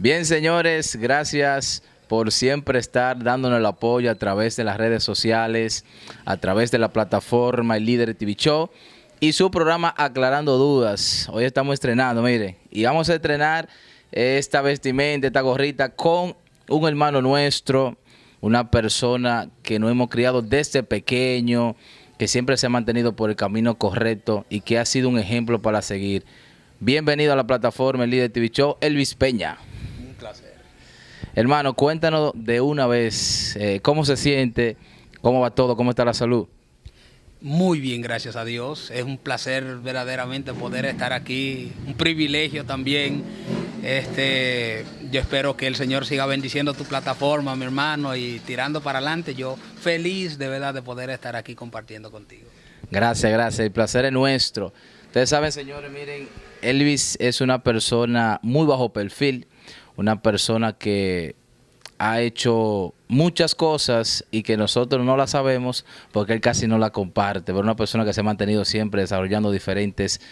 Bien, señores, gracias por siempre estar dándonos el apoyo a través de las redes sociales, a través de la plataforma El Líder TV Show y su programa Aclarando Dudas. Hoy estamos estrenando, mire, y vamos a estrenar esta vestimenta, esta gorrita con un hermano nuestro, una persona que nos hemos criado desde pequeño, que siempre se ha mantenido por el camino correcto y que ha sido un ejemplo para seguir. Bienvenido a la plataforma El Líder TV Show, Elvis Peña. Un placer. Hermano, cuéntanos de una vez, ¿cómo se siente? ¿Cómo va todo? ¿Cómo está la salud? Muy bien, gracias a Dios. Es un placer verdaderamente poder estar aquí, un privilegio también. Yo espero que el Señor siga bendiciendo tu plataforma, mi hermano, y tirando para adelante. Yo feliz de verdad de poder estar aquí compartiendo contigo. Gracias, gracias. El placer es nuestro. Ustedes saben, señores, miren, Elvis es una persona muy bajo perfil, una persona que ha hecho muchas cosas y que nosotros no la sabemos porque él casi no la comparte, pero una persona que se ha mantenido siempre desarrollando diferentes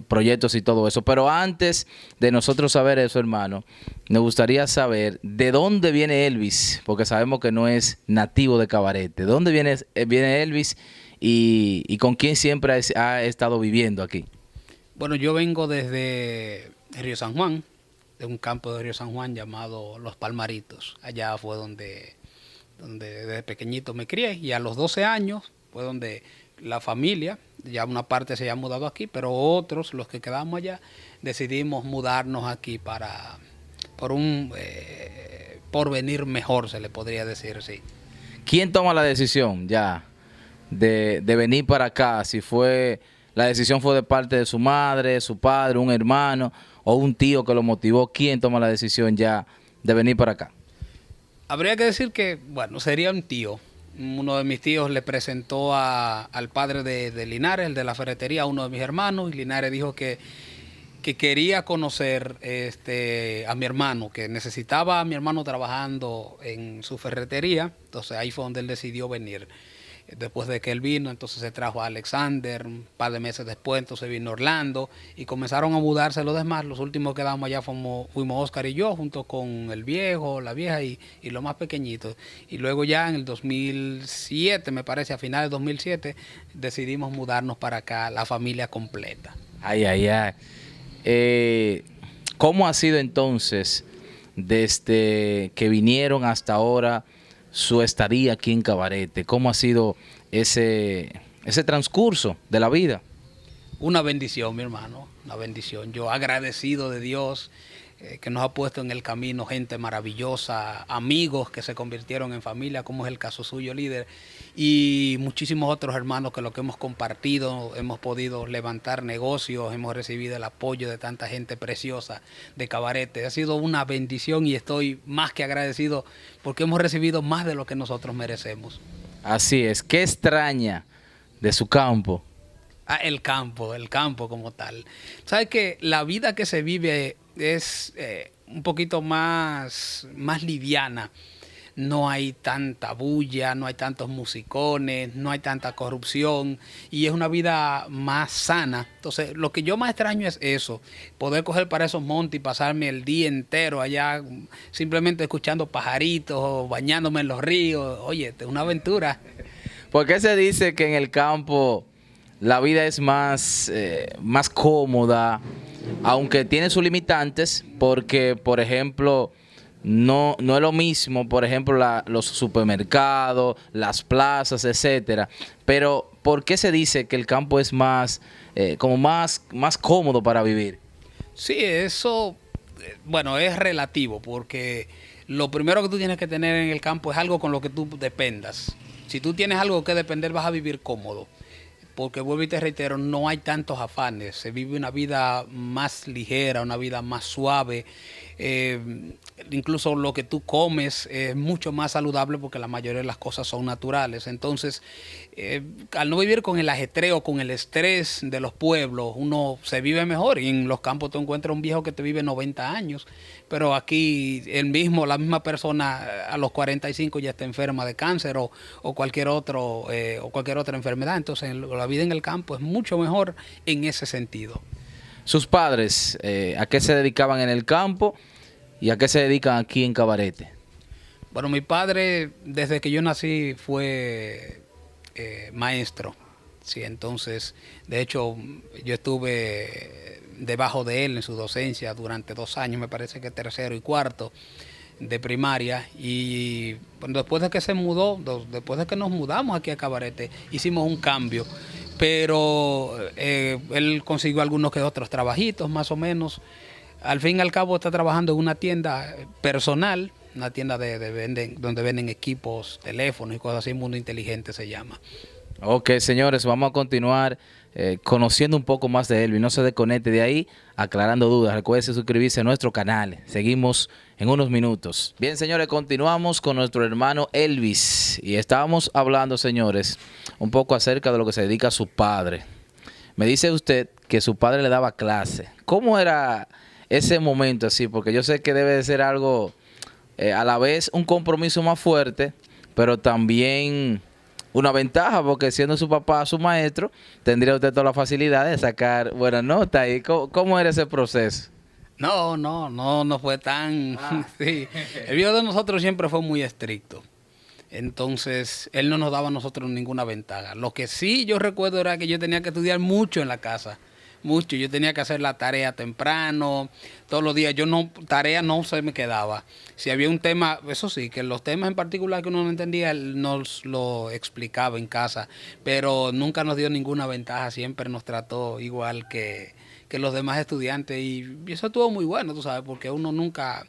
proyectos y todo eso. Pero antes de nosotros saber eso, hermano, me gustaría saber de dónde viene Elvis, porque sabemos que no es nativo de Cabarete. ¿De dónde viene Elvis y con quién siempre ha estado viviendo aquí? Bueno, yo vengo desde Río San Juan, de un campo de Río San Juan llamado Los Palmaritos. Allá fue donde desde pequeñito me crié, y a los 12 años fue donde la familia, ya una parte se había mudado aquí, pero otros, los que quedamos allá, decidimos mudarnos aquí por un porvenir mejor, se le podría decir así. ¿Quién toma la decisión ya de venir para acá? Si la decisión fue de parte de su madre, su padre, un hermano o un tío que lo motivó. ¿Quién toma la decisión ya de venir para acá? Habría que decir que, bueno, sería un tío. Uno de mis tíos le presentó al padre de Linares, el de la ferretería, a uno de mis hermanos, y Linares dijo que quería conocer a mi hermano, que necesitaba a mi hermano trabajando en su ferretería. Entonces ahí fue donde él decidió venir. Después de que él vino, entonces se trajo a Alexander, un par de meses después, entonces vino Orlando, y comenzaron a mudarse los demás. Los últimos que quedamos allá fuimos Oscar y yo, junto con el viejo, la vieja y los más pequeñitos. Y luego ya en el 2007, me parece, a finales de 2007, decidimos mudarnos para acá, la familia completa. Ay, ay, ay. ¿Cómo ha sido entonces, desde que vinieron hasta ahora, su estadía aquí en Cabarete? ¿Cómo ha sido ese transcurso de la vida? Una bendición, mi hermano, una bendición. Yo agradecido de Dios que nos ha puesto en el camino gente maravillosa, amigos que se convirtieron en familia, como es el caso suyo, líder, y muchísimos otros hermanos que lo que hemos compartido, hemos podido levantar negocios, hemos recibido el apoyo de tanta gente preciosa de Cabarete. Ha sido una bendición y estoy más que agradecido porque hemos recibido más de lo que nosotros merecemos. Así es. ¿Qué extraña de su campo? El campo como tal. ¿Sabes que la vida que se vive es un poquito más liviana? No hay tanta bulla, no hay tantos musicones, no hay tanta corrupción, y es una vida más sana. Entonces, lo que yo más extraño es eso, poder coger para esos montes y pasarme el día entero allá simplemente escuchando pajaritos o bañándome en los ríos. Oye, es una aventura. ¿Por qué se dice que en el campo la vida es más cómoda, aunque tiene sus limitantes? Porque, por ejemplo, no es lo mismo, por ejemplo, los supermercados, las plazas, etcétera. Pero, ¿por qué se dice que el campo es más cómodo para vivir? Sí, eso, bueno, es relativo, porque lo primero que tú tienes que tener en el campo es algo con lo que tú dependas. Si tú tienes algo que depender, vas a vivir cómodo. Porque vuelvo y te reitero, no hay tantos afanes, se vive una vida más ligera, una vida más suave, incluso lo que tú comes es mucho más saludable porque la mayoría de las cosas son naturales. Entonces, al no vivir con el ajetreo, con el estrés de los pueblos, uno se vive mejor, y en los campos tú encuentras un viejo que te vive 90 años, pero aquí la misma persona a los 45 ya está enferma de cáncer o cualquier otra enfermedad. Entonces, la vida en el campo es mucho mejor en ese sentido. Sus padres, ¿a qué se dedicaban en el campo? ¿Y a qué se dedican aquí en Cabarete? Bueno, mi padre, desde que yo nací, fue maestro. Sí, entonces, de hecho, yo estuve debajo de él en su docencia durante 2 años, me parece que tercero y cuarto de primaria. Y bueno, después de que se mudó, después de que nos mudamos aquí a Cabarete, hicimos un cambio. Pero él consiguió algunos que otros trabajitos, más o menos. Al fin y al cabo está trabajando en una tienda personal, una tienda donde venden equipos, teléfonos y cosas así, Mundo Inteligente se llama. Ok, señores, vamos a continuar conociendo un poco más de Elvis. No se desconecte de ahí, aclarando dudas. Recuerde suscribirse a nuestro canal. Seguimos en unos minutos. Bien, señores, continuamos con nuestro hermano Elvis. Y estábamos hablando, señores, un poco acerca de lo que se dedica a su padre. Me dice usted que su padre le daba clase. ¿Cómo era ese momento así? Porque yo sé que debe de ser algo, a la vez, un compromiso más fuerte, pero también una ventaja, porque siendo su papá su maestro, tendría usted toda la facilidad de sacar buenas notas. ¿Y cómo era ese proceso? No fue tan... Sí. El viejo de nosotros siempre fue muy estricto. Entonces, él no nos daba a nosotros ninguna ventaja. Lo que sí yo recuerdo era que yo tenía que estudiar mucho en la casa. Mucho. Yo tenía que hacer la tarea temprano, todos los días. Tarea no se me quedaba. Si había un tema, eso sí, que los temas en particular que uno no entendía, él nos lo explicaba en casa. Pero nunca nos dio ninguna ventaja. Siempre nos trató igual que los demás estudiantes. Y eso estuvo muy bueno, tú sabes, porque uno nunca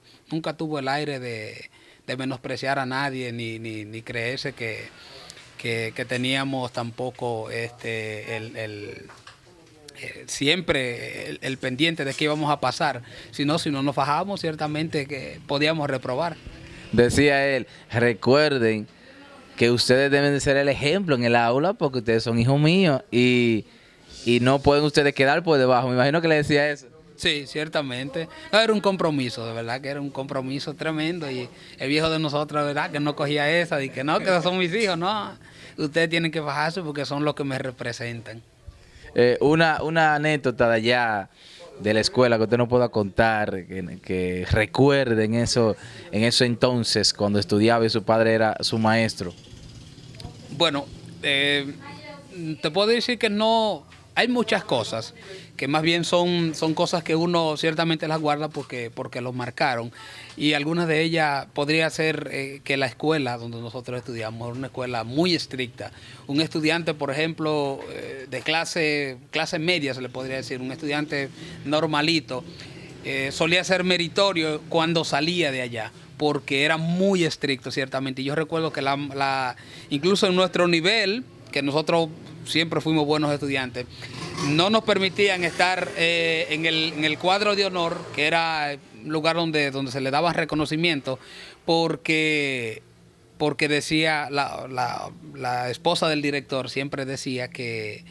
tuvo el aire de menospreciar a nadie ni creerse que teníamos tampoco siempre el pendiente de qué íbamos a pasar. Si no nos fajábamos, ciertamente que podíamos reprobar. Decía él, recuerden que ustedes deben de ser el ejemplo en el aula porque ustedes son hijos míos y no pueden ustedes quedar por debajo. Me imagino que le decía eso. Sí, ciertamente. No, era un compromiso, de verdad que era un compromiso tremendo. Y el viejo de nosotros, de verdad, que no cogía esa, de que no, que esos son mis hijos, no. Ustedes tienen que fajarse porque son los que me representan. Una anécdota de allá de la escuela que usted nos pueda contar, que recuerde en eso entonces, cuando estudiaba y su padre era su maestro. Bueno, te puedo decir que no, hay muchas cosas que más bien son cosas que uno ciertamente las guarda porque los marcaron. Y algunas de ellas podría ser que la escuela donde nosotros estudiamos era una escuela muy estricta. Un estudiante, por ejemplo, de clase media, se le podría decir, un estudiante normalito, solía ser meritorio cuando salía de allá, porque era muy estricto, ciertamente. Y yo recuerdo que incluso en nuestro nivel, que nosotros siempre fuimos buenos estudiantes, no nos permitían estar en el cuadro de honor, que era un lugar donde se le daba reconocimiento, porque decía, la esposa del director siempre decía que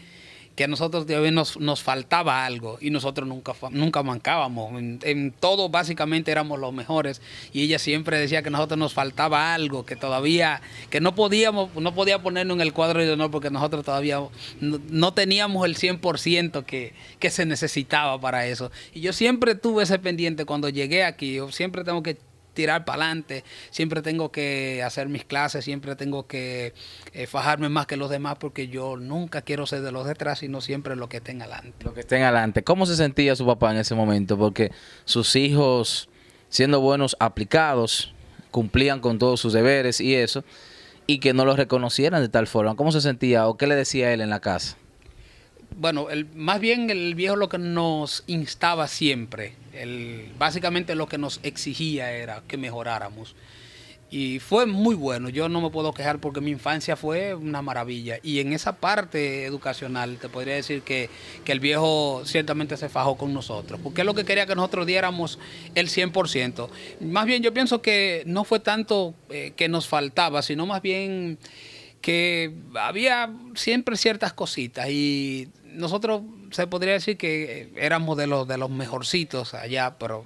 a nosotros todavía nos faltaba algo y nosotros nunca mancábamos. En todo básicamente éramos los mejores y ella siempre decía que a nosotros nos faltaba algo, que todavía, que no podía ponernos en el cuadro de honor porque nosotros todavía no teníamos el 100% que se necesitaba para eso. Y yo siempre tuve ese pendiente cuando llegué aquí, yo siempre tengo que tirar para adelante, siempre tengo que hacer mis clases, siempre tengo que fajarme más que los demás porque yo nunca quiero ser de los detrás, sino siempre lo que estén adelante. Lo que estén adelante. ¿Cómo se sentía su papá en ese momento? Porque sus hijos, siendo buenos aplicados, cumplían con todos sus deberes y eso, y que no los reconocieran de tal forma. ¿Cómo se sentía o qué le decía él en la casa? Bueno, más bien el viejo lo que nos instaba siempre, básicamente lo que nos exigía era que mejoráramos. Y fue muy bueno, yo no me puedo quejar porque mi infancia fue una maravilla. Y en esa parte educacional te podría decir que el viejo ciertamente se fajó con nosotros, porque es lo que quería que nosotros diéramos el 100%. Más bien yo pienso que no fue tanto que nos faltaba, sino más bien que había siempre ciertas cositas y nosotros se podría decir que éramos de los mejorcitos allá, pero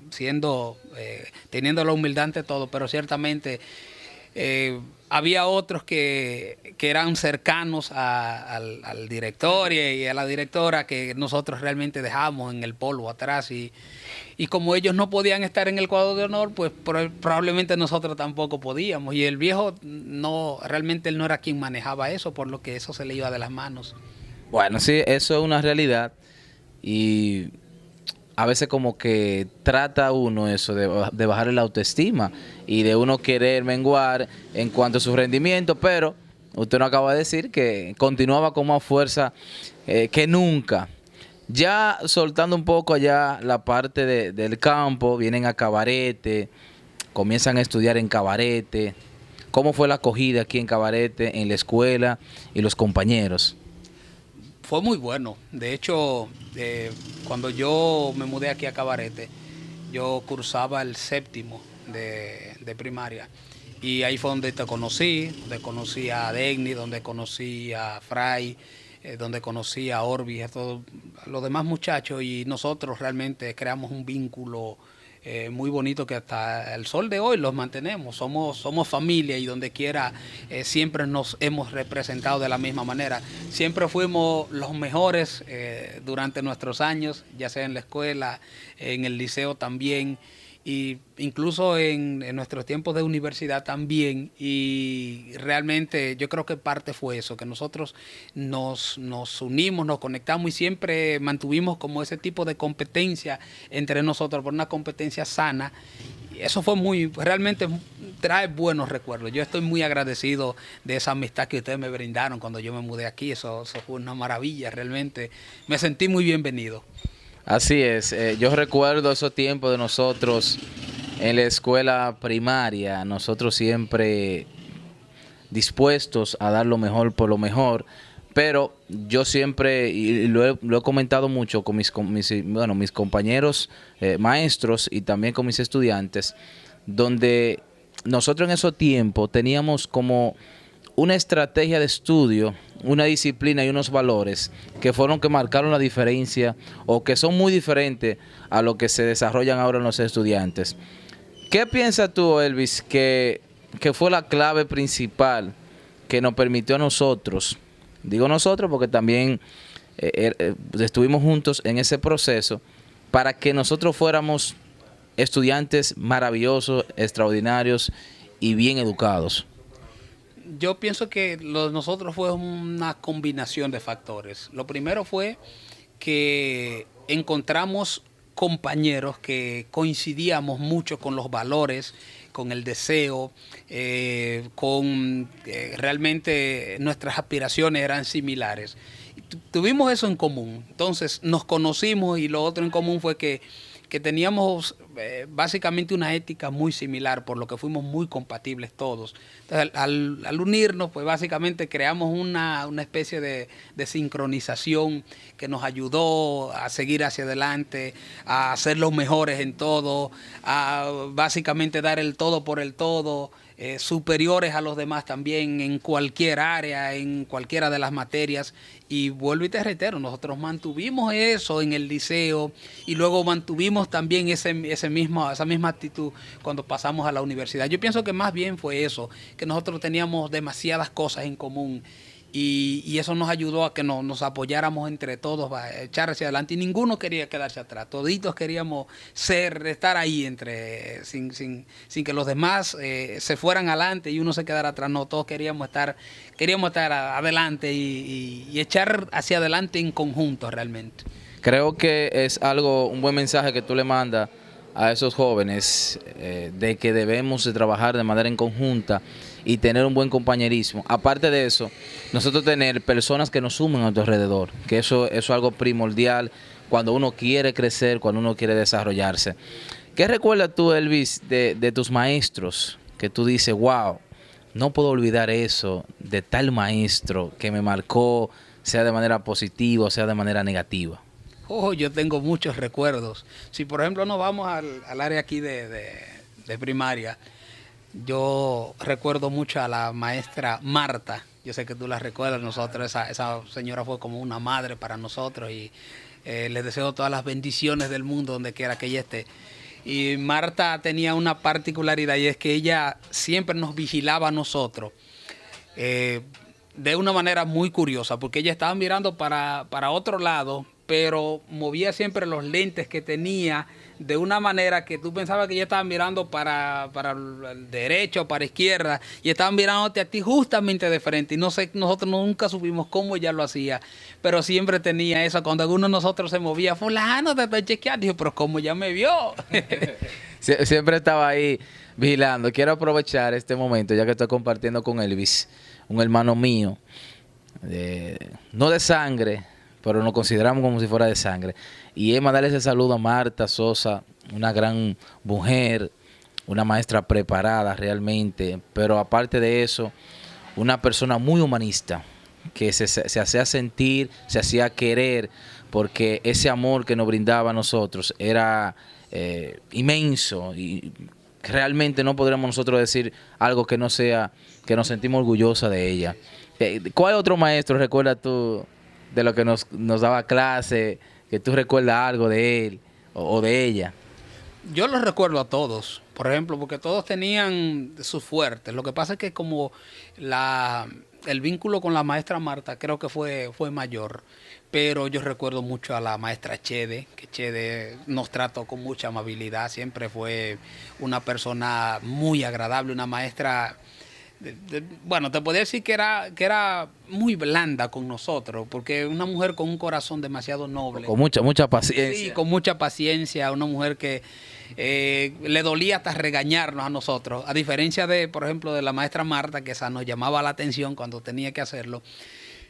teniendo la humildad ante todo, pero ciertamente había otros que eran cercanos al director y a la directora que nosotros realmente dejamos en el polvo atrás y como ellos no podían estar en el cuadro de honor, pues probablemente nosotros tampoco podíamos. Y el viejo realmente él no era quien manejaba eso, por lo que eso se le iba de las manos. Bueno, sí, eso es una realidad y a veces como que trata uno eso de bajar la autoestima y de uno querer menguar en cuanto a su rendimiento, pero usted nos acaba de decir que continuaba con más fuerza que nunca. Ya soltando un poco allá la parte del campo, vienen a Cabarete, comienzan a estudiar en Cabarete. ¿Cómo fue la acogida aquí en Cabarete, en la escuela y los compañeros? Fue muy bueno. De hecho, cuando yo me mudé aquí a Cabarete, yo cursaba el séptimo de primaria. Y ahí fue donde te conocí, donde conocí a Degni, donde conocí a Fray, donde conocí a Orbi, a todos los demás muchachos. Y nosotros realmente creamos un vínculo muy bonito que hasta el sol de hoy los mantenemos. Somos familia y donde quiera siempre nos hemos representado de la misma manera. Siempre fuimos los mejores durante nuestros años, ya sea en la escuela, en el liceo también, y incluso en nuestros tiempos de universidad también. Y realmente yo creo que parte fue eso, que nosotros nos unimos, nos conectamos y siempre mantuvimos como ese tipo de competencia entre nosotros, por una competencia sana. Y eso fue realmente trae buenos recuerdos. Yo estoy muy agradecido de esa amistad que ustedes me brindaron cuando yo me mudé aquí. Eso fue una maravilla, realmente. Me sentí muy bienvenido. Así es, yo recuerdo esos tiempos de nosotros en la escuela primaria, nosotros siempre dispuestos a dar lo mejor por lo mejor, pero yo siempre, y lo he comentado mucho con mis compañeros maestros y también con mis estudiantes, donde nosotros en esos tiempos teníamos como una estrategia de estudio, una disciplina y unos valores que fueron que marcaron la diferencia o que son muy diferentes a lo que se desarrollan ahora en los estudiantes. ¿Qué piensas tú, Elvis, que fue la clave principal que nos permitió a nosotros, digo nosotros porque también estuvimos juntos en ese proceso, para que nosotros fuéramos estudiantes maravillosos, extraordinarios y bien educados? Yo pienso que nosotros fue una combinación de factores. Lo primero fue que encontramos compañeros que coincidíamos mucho con los valores, con el deseo, realmente nuestras aspiraciones eran similares. Tuvimos eso en común, entonces nos conocimos y lo otro en común fue que teníamos básicamente una ética muy similar, por lo que fuimos muy compatibles todos. Entonces, al unirnos, pues básicamente creamos una especie de sincronización que nos ayudó a seguir hacia adelante, a ser los mejores en todo, a básicamente dar el todo por el todo, superiores a los demás también en cualquier área, en cualquiera de las materias. Y vuelvo y te reitero, nosotros mantuvimos eso en el liceo y luego mantuvimos también esa misma actitud cuando pasamos a la universidad. Yo pienso que más bien fue eso, que nosotros teníamos demasiadas cosas en común y eso nos ayudó a que nos apoyáramos entre todos, a echar hacia adelante y ninguno quería quedarse atrás. Toditos queríamos estar ahí sin que los demás se fueran adelante y uno se quedara atrás. No, todos queríamos estar adelante y echar hacia adelante en conjunto realmente. Creo que es un buen mensaje que tú le mandas a esos jóvenes de que debemos de trabajar de manera en conjunta y tener un buen compañerismo. Aparte de eso, nosotros tener personas que nos sumen a nuestro alrededor, que eso es algo primordial cuando uno quiere crecer, cuando uno quiere desarrollarse. ¿Qué recuerdas tú, Elvis, de tus maestros? Que tú dices, wow, no puedo olvidar eso de tal maestro que me marcó, sea de manera positiva o sea de manera negativa. Yo tengo muchos recuerdos. Si por ejemplo nos vamos al área aquí de primaria, yo recuerdo mucho a la maestra Marta. Yo sé que tú la recuerdas, nosotros, esa señora fue como una madre para nosotros y les deseo todas las bendiciones del mundo donde quiera que ella esté. Y Marta tenía una particularidad y es que ella siempre nos vigilaba a nosotros de una manera muy curiosa, porque ella estaba mirando para otro lado, pero movía siempre los lentes que tenía de una manera que tú pensabas que ella estaba mirando para el derecho, para izquierda, y estaba mirándote a ti justamente de frente. Y no sé, nosotros nunca supimos cómo ella lo hacía, pero siempre tenía eso. Cuando alguno de nosotros se movía, fulano, te estoy chequeando. Dijo, pero ¿cómo ya me vio? Siempre estaba ahí vigilando. Quiero aprovechar este momento, ya que estoy compartiendo con Elvis, un hermano mío, no de sangre, pero nos consideramos como si fuera de sangre. Y es mandarle ese saludo a Marta Sosa, una gran mujer, una maestra preparada realmente, pero aparte de eso, una persona muy humanista, que se hacía sentir, se hacía querer, porque ese amor que nos brindaba a nosotros era inmenso, y realmente no podríamos nosotros decir algo que no sea, que nos sentimos orgullosos de ella. ¿Cuál otro maestro recuerdas tú de lo que nos daba clase, que tú recuerdas algo de él o de ella? Yo los recuerdo a todos, por ejemplo, porque todos tenían sus fuertes. Lo que pasa es que como el vínculo con la maestra Marta creo que fue mayor, pero yo recuerdo mucho a la maestra Chede, que Chede nos trató con mucha amabilidad, siempre fue una persona muy agradable, una maestra. Bueno, te podría decir que era muy blanda con nosotros, porque una mujer con un corazón demasiado noble. Con mucha paciencia. Sí, con mucha paciencia, una mujer que le dolía hasta regañarnos a nosotros, a diferencia de, por ejemplo, de la maestra Marta, que esa nos llamaba la atención cuando tenía que hacerlo.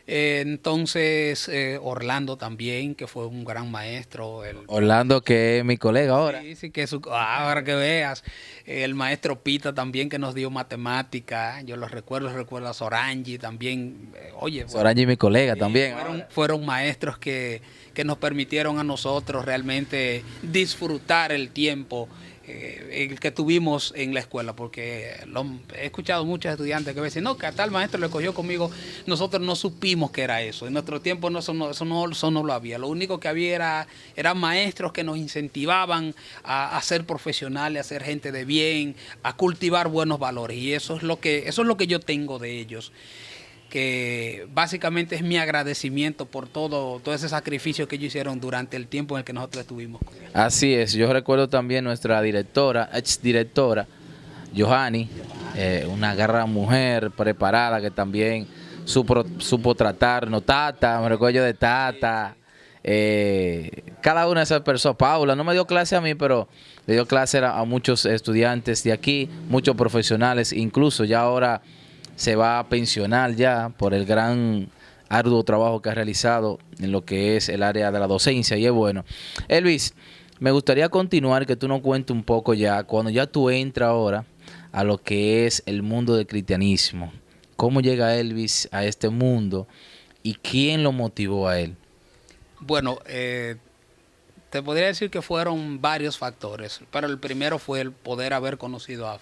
Entonces, Orlando también, que fue un gran maestro. Orlando, que es mi colega ahora. Sí, sí, ahora que veas. El maestro Pita también, que nos dio matemática. Yo los recuerdo a Sorangi también. Oye, Sorangi, mi colega también. Fueron maestros que nos permitieron a nosotros realmente disfrutar el tiempo el que tuvimos en la escuela, porque he escuchado muchos estudiantes que me dicen, no, que a tal maestro le cogió conmigo, nosotros no supimos que era eso, en nuestro tiempo eso no lo había, lo único que había eran maestros que nos incentivaban a ser profesionales, a ser gente de bien, a cultivar buenos valores, y eso es lo que yo tengo de ellos, que básicamente es mi agradecimiento por todo ese sacrificio que ellos hicieron durante el tiempo en el que nosotros estuvimos con él. Así es, yo recuerdo también nuestra exdirectora, Johanny, una gran mujer preparada que también supo tratarnos. Tata, me recuerdo yo de Tata, cada una de esas personas. Paula no me dio clase a mí, pero le dio clase a muchos estudiantes de aquí, muchos profesionales, incluso ya ahora se va a pensionar ya por el gran arduo trabajo que ha realizado en lo que es el área de la docencia, y es bueno. Elvis, me gustaría continuar, que tú nos cuentes un poco ya, cuando ya tú entras ahora a lo que es el mundo del cristianismo, ¿cómo llega Elvis a este mundo y quién lo motivó a él? Bueno, te podría decir que fueron varios factores, pero el primero fue el poder haber conocido a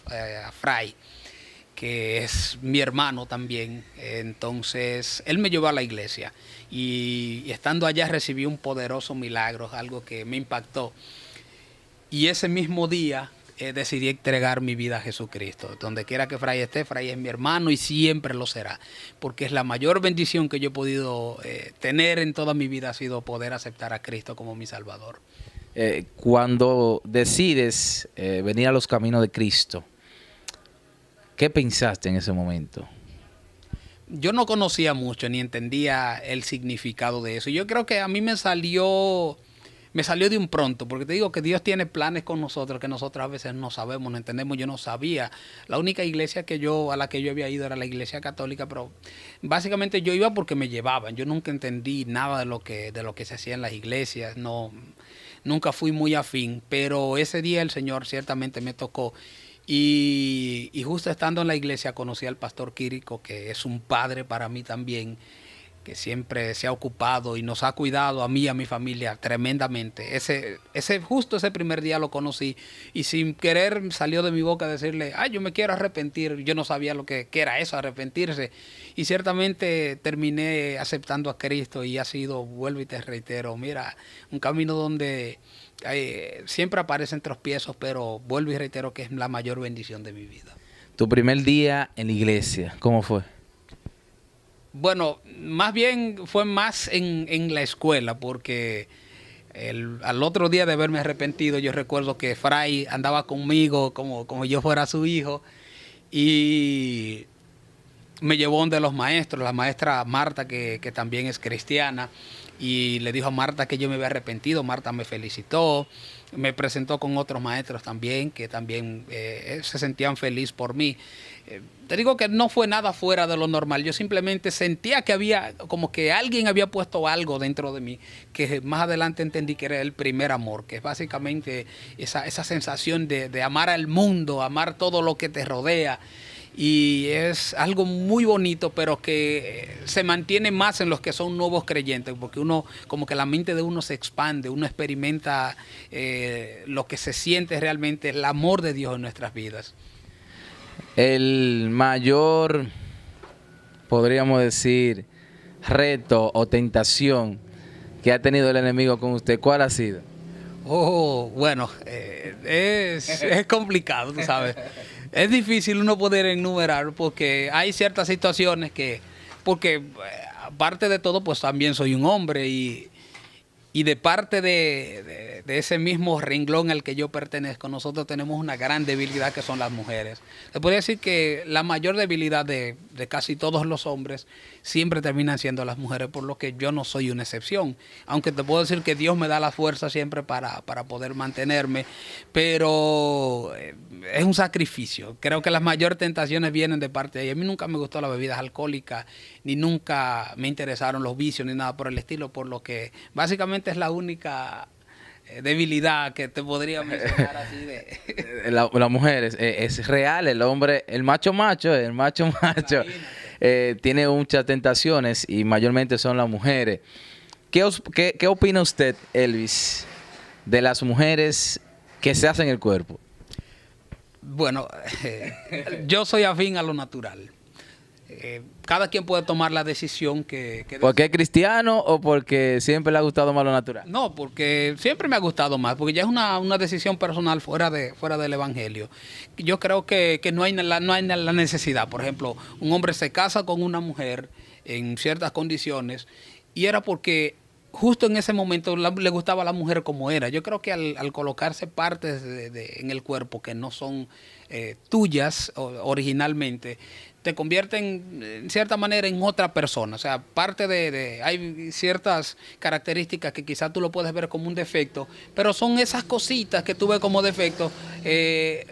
Fray, que es mi hermano también. Entonces, él me llevó a la iglesia y estando allá recibí un poderoso milagro, algo que me impactó. Y ese mismo día decidí entregar mi vida a Jesucristo. Donde quiera que Fray esté, Fray es mi hermano y siempre lo será, porque es la mayor bendición que yo he podido tener en toda mi vida, ha sido poder aceptar a Cristo como mi Salvador. Cuando decides venir a los caminos de Cristo, ¿qué pensaste en ese momento? Yo no conocía mucho ni entendía el significado de eso. Yo creo que a mí me salió de un pronto, porque te digo que Dios tiene planes con nosotros que nosotros a veces no sabemos, no entendemos. Yo no sabía. La única iglesia a la que yo había ido era la iglesia católica, pero básicamente yo iba porque me llevaban. Yo nunca entendí nada de lo que se hacía en las iglesias. No, nunca fui muy afín, pero ese día el Señor ciertamente me tocó. Y justo estando en la iglesia conocí al pastor Quirico, que es un padre para mí también. que siempre se ha ocupado y nos ha cuidado a mí y a mi familia tremendamente. Justo ese primer día lo conocí y sin querer salió de mi boca decirle, yo me quiero arrepentir. Yo no sabía qué era eso, arrepentirse. Y ciertamente terminé aceptando a Cristo y ha sido, vuelvo y te reitero, mira, un camino donde siempre aparecen tropiezos, pero vuelvo y reitero que es la mayor bendición de mi vida. Tu primer día en la iglesia, ¿cómo fue? Bueno, más bien fue más en la escuela, porque al otro día de haberme arrepentido, yo recuerdo que Fray andaba conmigo como yo fuera su hijo y me llevó donde los maestros, la maestra Marta, que también es cristiana, y le dijo a Marta que yo me había arrepentido. Marta me felicitó, me presentó con otros maestros también, que también se sentían felices por mí. Te digo que no fue nada fuera de lo normal, yo simplemente sentía que había, como que alguien había puesto algo dentro de mí, que más adelante entendí que era el primer amor, que es básicamente esa sensación de amar al mundo, amar todo lo que te rodea. Y es algo muy bonito, pero que se mantiene más en los que son nuevos creyentes, porque uno, como que la mente de uno se expande, uno experimenta lo que se siente realmente, el amor de Dios en nuestras vidas. El mayor, podríamos decir, reto o tentación que ha tenido el enemigo con usted, ¿cuál ha sido? Bueno, es complicado, tú sabes. Es difícil uno poder enumerar porque hay ciertas situaciones porque aparte de todo, pues también soy un hombre y de parte de ese mismo renglón al que yo pertenezco, nosotros tenemos una gran debilidad que son las mujeres. Se podría decir que la mayor debilidad de casi todos los hombres siempre terminan siendo las mujeres, por lo que yo no soy una excepción. Aunque te puedo decir que Dios me da la fuerza siempre para poder mantenerme, pero es un sacrificio. Creo que las mayores tentaciones vienen de parte de ella. A mí nunca me gustó las bebidas alcohólicas, ni nunca me interesaron los vicios, ni nada por el estilo, por lo que básicamente es la única debilidad que te podría mencionar así de... Las mujeres, es real, el hombre, el macho, tiene muchas tentaciones y mayormente son las mujeres. ¿Qué opina usted, Elvis, de las mujeres que se hacen el cuerpo? Bueno, yo soy afín a lo natural. Cada quien puede tomar la decisión que ¿Porque es cristiano o porque siempre le ha gustado más lo natural? No, porque siempre me ha gustado más, porque ya es una decisión personal fuera del evangelio. Yo creo que no hay la necesidad. Por ejemplo, un hombre se casa con una mujer en ciertas condiciones y era porque justo en ese momento le gustaba a la mujer como era. Yo creo que al colocarse partes en el cuerpo que no son tuyas originalmente, te convierten en cierta manera en otra persona. O sea, hay ciertas características que quizás tú lo puedes ver como un defecto, pero son esas cositas que tú ves como defecto,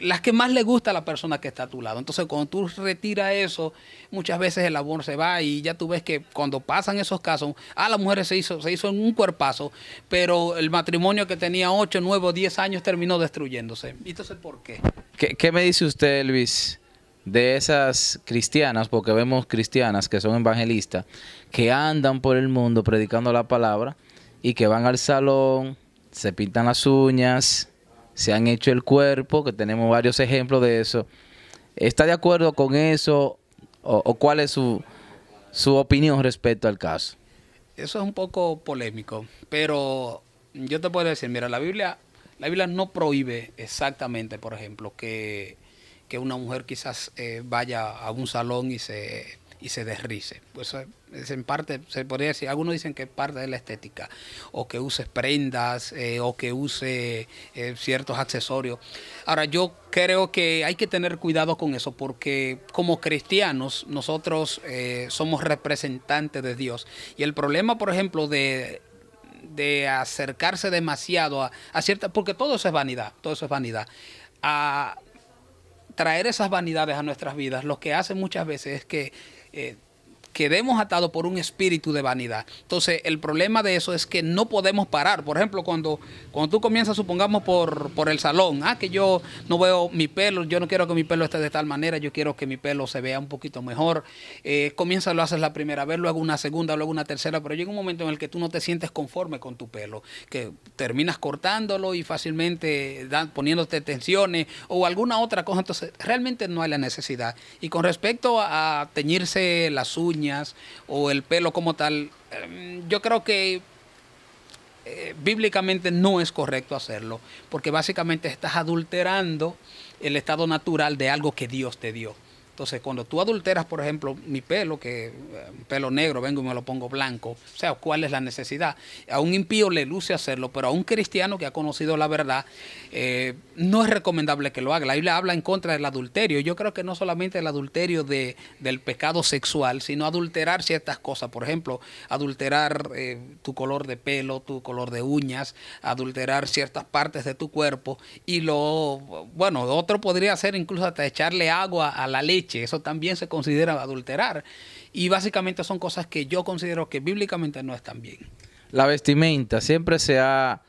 las que más le gusta a la persona que está a tu lado. Entonces, cuando tú retiras eso, muchas veces el amor se va y ya tú ves que cuando pasan esos casos, la mujer se hizo en un cuerpazo, pero el matrimonio que tenía 8, 9 o 10 años terminó destruyéndose. ¿Y entonces por qué? ¿Qué me dice usted, Luis, de esas cristianas, porque vemos cristianas que son evangelistas, que andan por el mundo predicando la palabra y que van al salón, se pintan las uñas, se han hecho el cuerpo, que tenemos varios ejemplos de eso? ¿Está de acuerdo con eso o cuál es su opinión respecto al caso? Eso es un poco polémico, pero yo te puedo decir, mira, la Biblia no prohíbe exactamente, por ejemplo, que una mujer quizás vaya a un salón y se desrice. Pues es en parte, se podría decir, algunos dicen que es parte de la estética, o que use prendas, o que use ciertos accesorios. Ahora, yo creo que hay que tener cuidado con eso, porque como cristianos nosotros somos representantes de Dios. Y el problema, por ejemplo, de acercarse demasiado a cierta, porque todo eso es vanidad, a traer esas vanidades a nuestras vidas, lo que hace muchas veces es que quedemos atados por un espíritu de vanidad. Entonces, el problema de eso es que no podemos parar. Por ejemplo, cuando tú comienzas, supongamos, por el salón, que yo no veo mi pelo, yo no quiero que mi pelo esté de tal manera, yo quiero que mi pelo se vea un poquito mejor. Comienzas, lo haces la primera vez, luego una segunda, luego una tercera, pero llega un momento en el que tú no te sientes conforme con tu pelo, que terminas cortándolo y fácilmente poniéndote tensiones o alguna otra cosa. Entonces, realmente no hay la necesidad. Y con respecto a teñirse las uñas, o el pelo como tal, yo creo que bíblicamente no es correcto hacerlo, porque básicamente estás adulterando el estado natural de algo que Dios te dio. Entonces, cuando tú adulteras, por ejemplo, mi pelo, que pelo negro, vengo y me lo pongo blanco, o sea, ¿cuál es la necesidad? A un impío le luce hacerlo, pero a un cristiano que ha conocido la verdad, no es recomendable que lo haga. La Biblia habla en contra del adulterio. Yo creo que no solamente el adulterio del pecado sexual, sino adulterar ciertas cosas. Por ejemplo, adulterar tu color de pelo, tu color de uñas, adulterar ciertas partes de tu cuerpo. Y otro podría ser incluso hasta echarle agua a la leche. Eso también se considera adulterar. Y básicamente son cosas que yo considero que bíblicamente no están bien. La vestimenta siempre se ha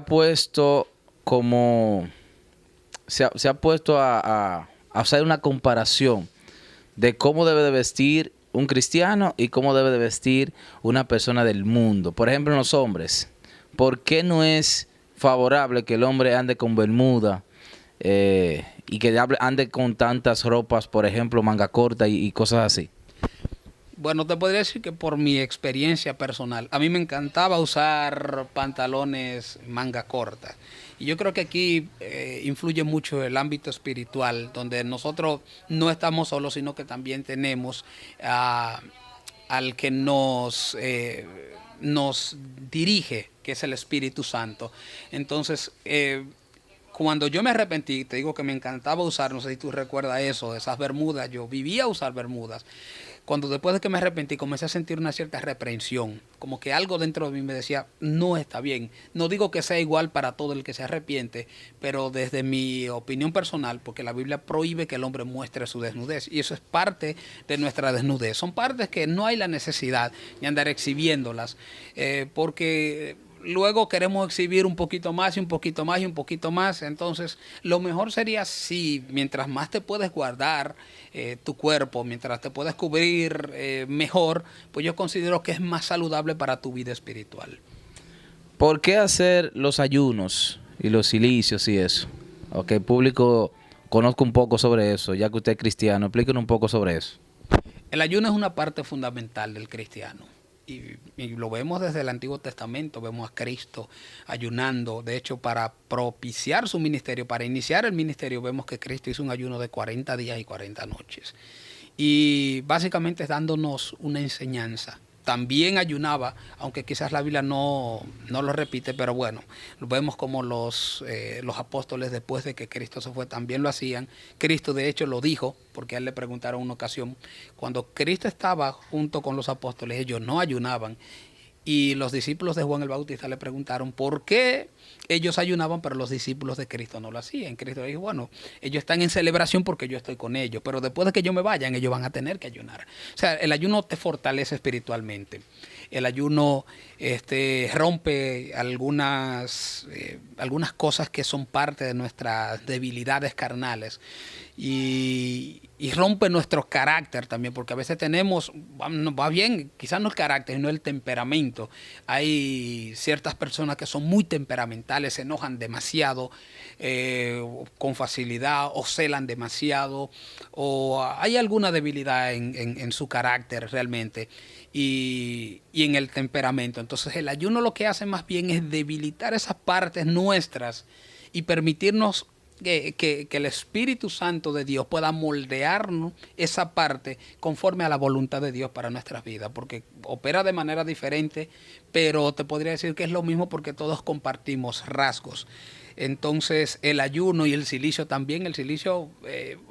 puesto como... Se ha puesto a hacer una comparación de cómo debe de vestir un cristiano y cómo debe de vestir una persona del mundo. Por ejemplo, en los hombres. ¿Por qué no es favorable que el hombre ande con bermuda y que ande con tantas ropas, por ejemplo, manga corta y cosas así? Bueno, te podría decir que por mi experiencia personal, a mí me encantaba usar pantalones manga corta. Y yo creo que aquí influye mucho el ámbito espiritual, donde nosotros no estamos solos, sino que también tenemos al que nos dirige, que es el Espíritu Santo. Entonces, cuando yo me arrepentí, te digo que me encantaba usar, no sé si tú recuerdas eso, esas bermudas, yo vivía a usar bermudas. Cuando después de que me arrepentí comencé a sentir una cierta reprensión, como que algo dentro de mí me decía, no está bien. No digo que sea igual para todo el que se arrepiente, pero desde mi opinión personal, porque la Biblia prohíbe que el hombre muestre su desnudez, y eso es parte de nuestra desnudez. Son partes que no hay la necesidad de andar exhibiéndolas, porque luego queremos exhibir un poquito más y un poquito más y un poquito más. Entonces, lo mejor sería si mientras más te puedes guardar tu cuerpo, mientras te puedes cubrir mejor, pues yo considero que es más saludable para tu vida espiritual. ¿Por qué hacer los ayunos y los cilicios y eso? Ok, público, conozco un poco sobre eso, ya que usted es cristiano, explíquenos un poco sobre eso. El ayuno es una parte fundamental del cristiano. Y lo vemos desde el Antiguo Testamento, vemos a Cristo ayunando. De hecho, para propiciar su ministerio, para iniciar el ministerio, vemos que Cristo hizo un ayuno de 40 días y 40 noches. Y básicamente es dándonos una enseñanza. También ayunaba, aunque quizás la Biblia no lo repite, pero bueno, lo vemos como los apóstoles después de que Cristo se fue también lo hacían. Cristo de hecho lo dijo, porque a él le preguntaron una ocasión, cuando Cristo estaba junto con los apóstoles, ellos no ayunaban. Y los discípulos de Juan el Bautista le preguntaron por qué ellos ayunaban, pero los discípulos de Cristo no lo hacían. Cristo dijo, bueno, ellos están en celebración porque yo estoy con ellos, pero después de que yo me vayan, ellos van a tener que ayunar. O sea, el ayuno te fortalece espiritualmente. El ayuno rompe algunas cosas que son parte de nuestras debilidades carnales y rompe nuestro carácter también, porque a veces tenemos, va bien, quizás no el carácter, sino el temperamento. Hay ciertas personas que son muy temperamentales, se enojan demasiado con facilidad o celan demasiado, o hay alguna debilidad en su carácter realmente. Y en el temperamento. Entonces el ayuno lo que hace más bien es debilitar esas partes nuestras y permitirnos que el Espíritu Santo de Dios pueda moldearnos esa parte conforme a la voluntad de Dios para nuestras vidas, porque opera de manera diferente, pero te podría decir que es lo mismo porque todos compartimos rasgos. Entonces el ayuno y el cilicio también, el cilicio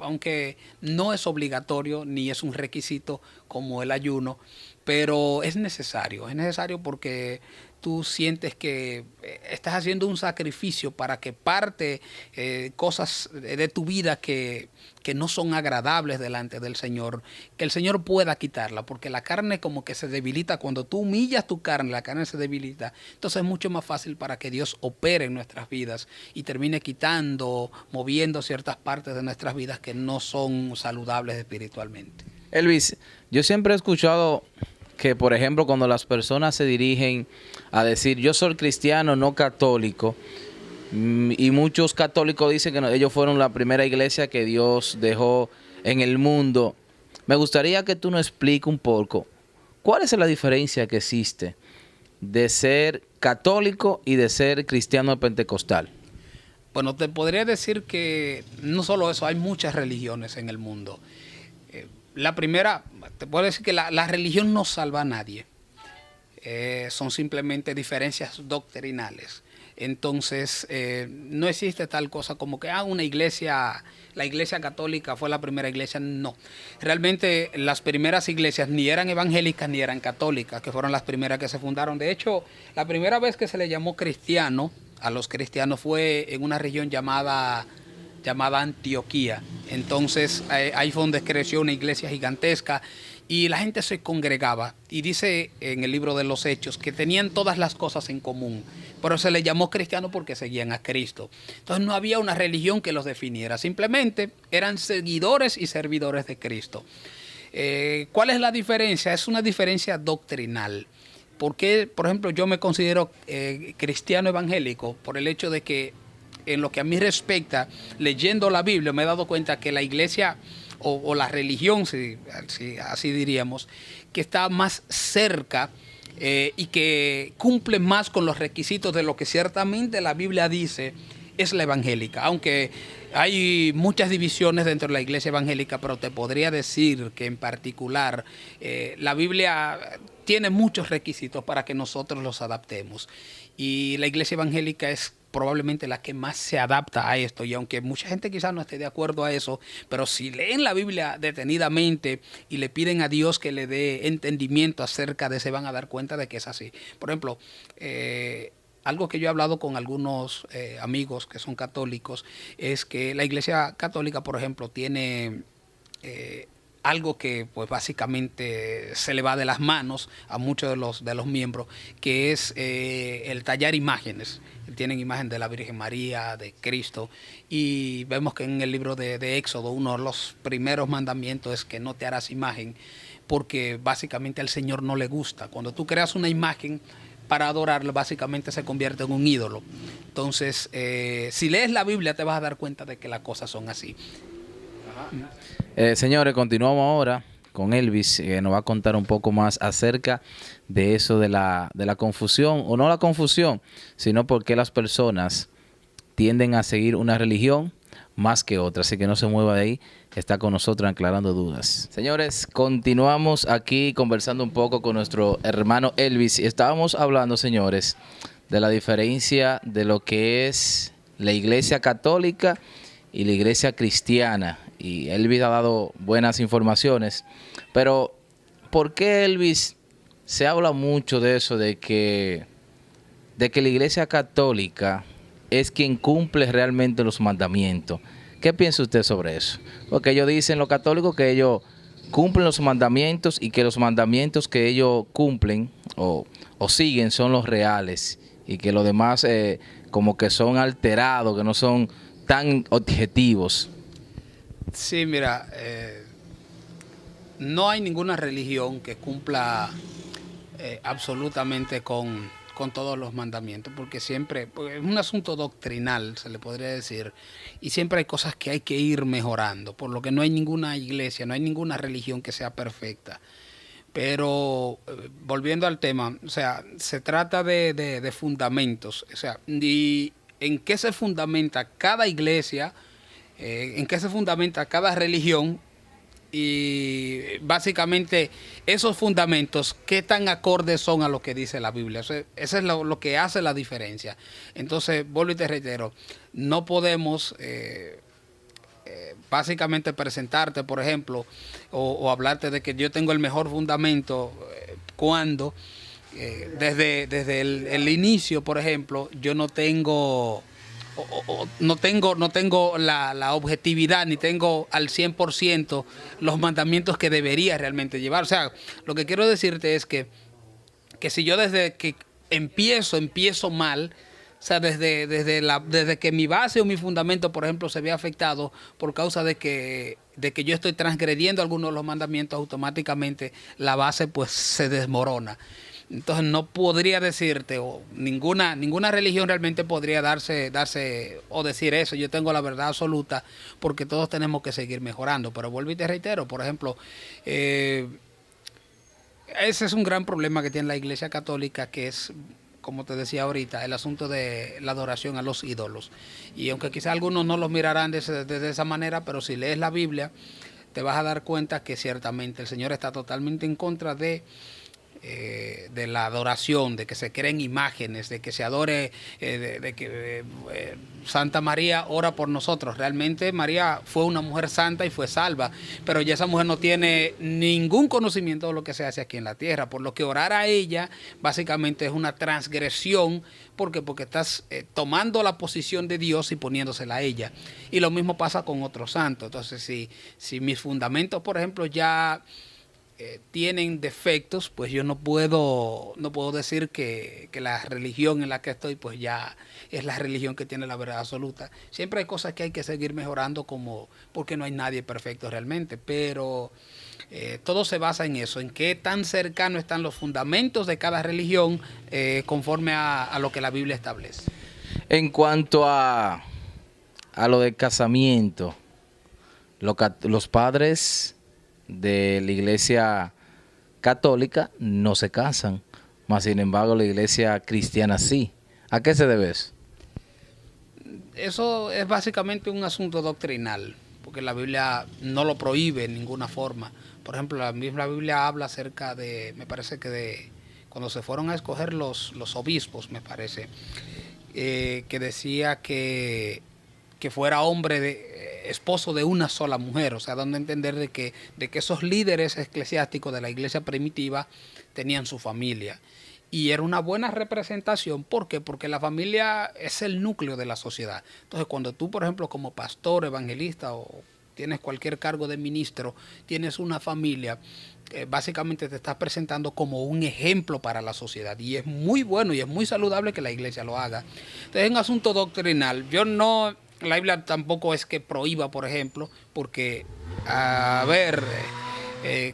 aunque no es obligatorio ni es un requisito como el ayuno, pero es necesario porque tú sientes que estás haciendo un sacrificio para que parte cosas de tu vida que no son agradables delante del Señor, que el Señor pueda quitarla, porque la carne como que se debilita. Cuando tú humillas tu carne, la carne se debilita. Entonces es mucho más fácil para que Dios opere en nuestras vidas y termine quitando, moviendo ciertas partes de nuestras vidas que no son saludables espiritualmente. Elvis, yo siempre he escuchado que, por ejemplo, cuando las personas se dirigen a decir yo soy cristiano, no católico, y muchos católicos dicen que ellos fueron la primera iglesia que Dios dejó en el mundo. Me gustaría que tú nos expliques un poco cuál es la diferencia que existe de ser católico y de ser cristiano pentecostal. Bueno, te podría decir que no solo eso, hay muchas religiones en el mundo. La primera, te puedo decir que la religión no salva a nadie. Son simplemente diferencias doctrinales. Entonces, no existe tal cosa como que una iglesia, la iglesia católica fue la primera iglesia. No. Realmente las primeras iglesias ni eran evangélicas ni eran católicas, que fueron las primeras que se fundaron. De hecho, la primera vez que se le llamó cristiano a los cristianos fue en una región llamada Antioquía. Entonces, ahí fue donde creció una iglesia gigantesca y la gente se congregaba. Y dice en el libro de los Hechos que tenían todas las cosas en común, pero se les llamó cristiano porque seguían a Cristo. Entonces no había una religión que los definiera, simplemente eran seguidores y servidores de Cristo. ¿Cuál es la diferencia? Es una diferencia doctrinal. Porque, por ejemplo, yo me considero cristiano evangélico por el hecho de que en lo que a mí respecta, leyendo la Biblia, me he dado cuenta que la iglesia o la religión, si así diríamos, que está más cerca y que cumple más con los requisitos de lo que ciertamente la Biblia dice, es la evangélica. Aunque hay muchas divisiones dentro de la iglesia evangélica, pero te podría decir que en particular la Biblia tiene muchos requisitos para que nosotros los adaptemos. Y la iglesia evangélica es probablemente la que más se adapta a esto, y aunque mucha gente quizás no esté de acuerdo a eso, pero si leen la Biblia detenidamente y le piden a Dios que le dé entendimiento acerca de eso, se van a dar cuenta de que es así. Por ejemplo, algo que yo he hablado con algunos amigos que son católicos es que la iglesia católica, por ejemplo, tiene algo que pues básicamente se le va de las manos a muchos de los miembros, que es el tallar imágenes. Tienen imagen de la Virgen María, de Cristo, y vemos que en el libro de Éxodo uno de los primeros mandamientos es que no te harás imagen, porque básicamente al Señor no le gusta. Cuando tú creas una imagen para adorarlo, básicamente se convierte en un ídolo. Entonces, si lees la Biblia te vas a dar cuenta de que las cosas son así. Señores, continuamos ahora con Elvis, que nos va a contar un poco más acerca de eso de la confusión, o no la confusión, sino por qué las personas tienden a seguir una religión más que otra. Así que no se mueva de ahí, está con nosotros aclarando dudas. Señores, continuamos aquí conversando un poco con nuestro hermano Elvis. Y estábamos hablando, señores, de la diferencia de lo que es la iglesia católica y la iglesia cristiana. Y Elvis ha dado buenas informaciones. Pero, ¿por qué, Elvis, se habla mucho de eso, de que la iglesia católica es quien cumple realmente los mandamientos? ¿Qué piensa usted sobre eso? Porque ellos dicen, los católicos, que ellos cumplen los mandamientos y que los mandamientos que ellos cumplen o siguen son los reales, y que los demás como que son alterados, que no son tan objetivos. Sí, mira, no hay ninguna religión que cumpla absolutamente con todos los mandamientos, porque siempre pues, es un asunto doctrinal, se le podría decir, y siempre hay cosas que hay que ir mejorando, por lo que no hay ninguna iglesia, no hay ninguna religión que sea perfecta. Pero volviendo al tema, o sea, se trata de fundamentos, o sea, y en qué se fundamenta cada iglesia, en qué se fundamenta cada religión, y básicamente esos fundamentos, qué tan acordes son a lo que dice la Biblia. Eso es lo que hace la diferencia. Entonces, vuelvo y te reitero, no podemos básicamente presentarte, por ejemplo, o hablarte de que yo tengo el mejor fundamento cuando Desde el inicio, por ejemplo, yo no tengo no tengo la objetividad, ni tengo al 100% los mandamientos que debería realmente llevar. O sea, lo que quiero decirte es que si yo desde que empiezo mal, o sea, desde que mi base o mi fundamento, por ejemplo, se ve afectado por causa de que yo estoy transgrediendo algunos de los mandamientos, automáticamente la base pues se desmorona. Entonces no podría decirte, o ninguna religión realmente podría darse o decir eso. Yo tengo la verdad absoluta, porque todos tenemos que seguir mejorando. Pero vuelvo y te reitero, por ejemplo, ese es un gran problema que tiene la Iglesia Católica, que es, como te decía ahorita, el asunto de la adoración a los ídolos. Y aunque quizás algunos no los mirarán de esa manera, pero si lees la Biblia, te vas a dar cuenta que ciertamente el Señor está totalmente en contra de la adoración, de que se creen imágenes, de que se adore, de que Santa María ora por nosotros. Realmente María fue una mujer santa y fue salva, pero ya esa mujer no tiene ningún conocimiento de lo que se hace aquí en la tierra, por lo que orar a ella básicamente es una transgresión. ¿Por qué? Porque estás tomando la posición de Dios y poniéndosela a ella. Y lo mismo pasa con otros santos. Entonces, si mis fundamentos, por ejemplo, ya tienen defectos, pues yo no puedo decir que la religión en la que estoy pues ya es la religión que tiene la verdad absoluta. Siempre hay cosas que hay que seguir mejorando, porque no hay nadie perfecto realmente, pero todo se basa en eso, en qué tan cercano están los fundamentos de cada religión conforme a lo que la Biblia establece. En cuanto a lo del casamiento, los padres de la Iglesia Católica no se casan, mas sin embargo la Iglesia cristiana sí. ¿A qué se debe eso? Eso es básicamente un asunto doctrinal, porque la Biblia no lo prohíbe en ninguna forma. Por ejemplo, la misma Biblia habla acerca me parece que de cuando se fueron a escoger los obispos, me parece, que decía que fuera hombre esposo de una sola mujer. O sea, dando a entender de que esos líderes eclesiásticos de la iglesia primitiva tenían su familia. Y era una buena representación. ¿Por qué? Porque la familia es el núcleo de la sociedad. Entonces, cuando tú, por ejemplo, como pastor, evangelista o tienes cualquier cargo de ministro, tienes una familia, básicamente te estás presentando como un ejemplo para la sociedad. Y es muy bueno y es muy saludable que la iglesia lo haga. Entonces, es un asunto doctrinal. La Biblia tampoco es que prohíba, por ejemplo, porque, a ver,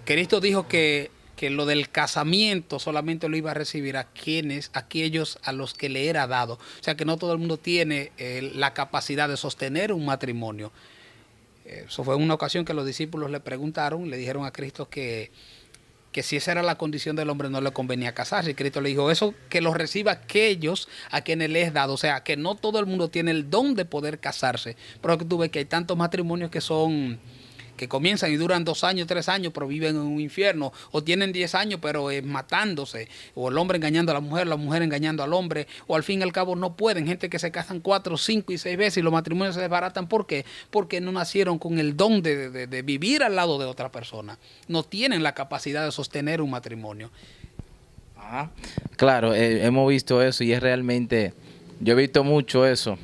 Cristo dijo que lo del casamiento solamente lo iba a recibir aquellos a los que le era dado. O sea, que no todo el mundo tiene la capacidad de sostener un matrimonio. Eso fue una ocasión que los discípulos le preguntaron, le dijeron a Cristo que si esa era la condición del hombre no le convenía casarse. Y Cristo le dijo, eso que lo reciba aquellos a quienes le es dado. O sea, que no todo el mundo tiene el don de poder casarse. Pero que tú ves que hay tantos matrimonios que comienzan y duran 2 años, 3 años, pero viven en un infierno, o tienen 10 años, pero matándose, o el hombre engañando a la mujer engañando al hombre, o al fin y al cabo no pueden, gente que se casan 4, 5 y 6 veces y los matrimonios se desbaratan. ¿Por qué? Porque no nacieron con el don de vivir al lado de otra persona, no tienen la capacidad de sostener un matrimonio. Ajá. Claro, hemos visto eso y es realmente, yo he visto mucho eso,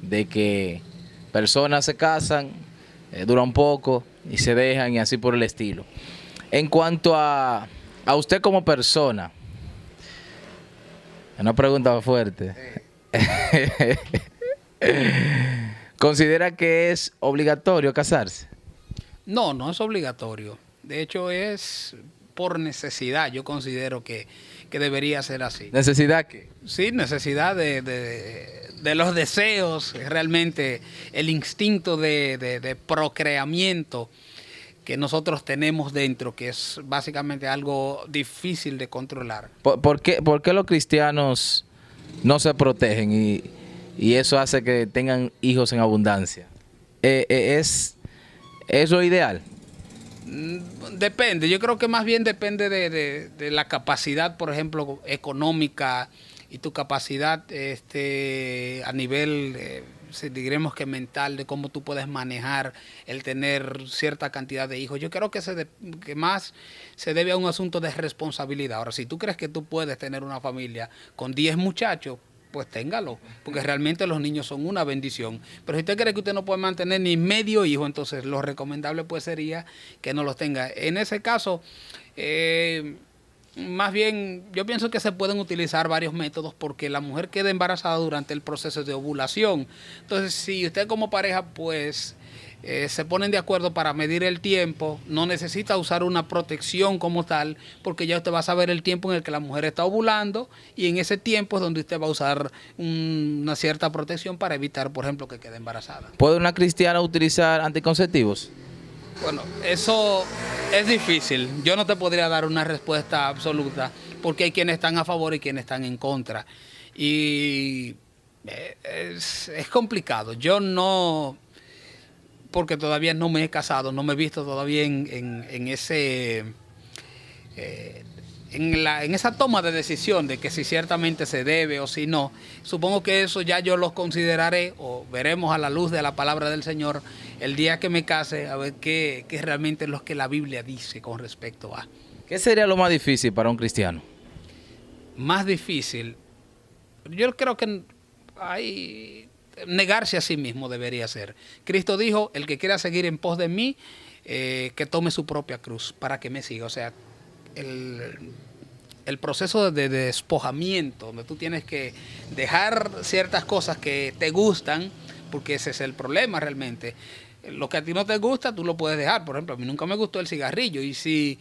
de que personas se casan, dura un poco y se dejan y así por el estilo. En cuanto a usted como persona, una pregunta fuerte. ¿Considera que es obligatorio casarse? No, no es obligatorio. De hecho, es por necesidad. Yo considero que debería ser así. ¿Necesidad qué? Sí, necesidad de los deseos, realmente el instinto de procreamiento que nosotros tenemos dentro, que es básicamente algo difícil de controlar. ¿Por qué los cristianos no se protegen y eso hace que tengan hijos en abundancia? ¿Es lo ideal? Depende, yo creo que más bien depende de la capacidad, por ejemplo, económica y tu capacidad a nivel, si diremos que mental, de cómo tú puedes manejar el tener cierta cantidad de hijos. Yo creo que, que más se debe a un asunto de responsabilidad. Ahora, si tú crees que tú puedes tener una familia con 10 muchachos, pues téngalo, porque realmente los niños son una bendición. Pero si usted cree que usted no puede mantener ni medio hijo, entonces lo recomendable pues sería que no los tenga. En ese caso, más bien, yo pienso que se pueden utilizar varios métodos porque la mujer queda embarazada durante el proceso de ovulación. Entonces, si usted como pareja, pues, se ponen de acuerdo para medir el tiempo, no necesita usar una protección como tal, porque ya usted va a saber el tiempo en el que la mujer está ovulando y en ese tiempo es donde usted va a usar una cierta protección para evitar, por ejemplo, que quede embarazada. ¿Puede una cristiana utilizar anticonceptivos? Bueno, eso es difícil. Yo no te podría dar una respuesta absoluta porque hay quienes están a favor y quienes están en contra. Y es complicado. Yo no, porque todavía no me he casado, no me he visto todavía en ese... en esa toma de decisión de que si ciertamente se debe o si no, supongo que eso ya yo lo consideraré o veremos a la luz de la palabra del Señor el día que me case, a ver qué realmente es lo que la Biblia dice con respecto a. ¿Qué sería lo más difícil para un cristiano? Más difícil, yo creo que hay negarse a sí mismo debería ser. Cristo dijo, el que quiera seguir en pos de mí, que tome su propia cruz para que me siga. O sea, el proceso de despojamiento, donde tú tienes que dejar ciertas cosas que te gustan, porque ese es el problema realmente. Lo que a ti no te gusta, tú lo puedes dejar. Por ejemplo, a mí nunca me gustó el cigarrillo. Y si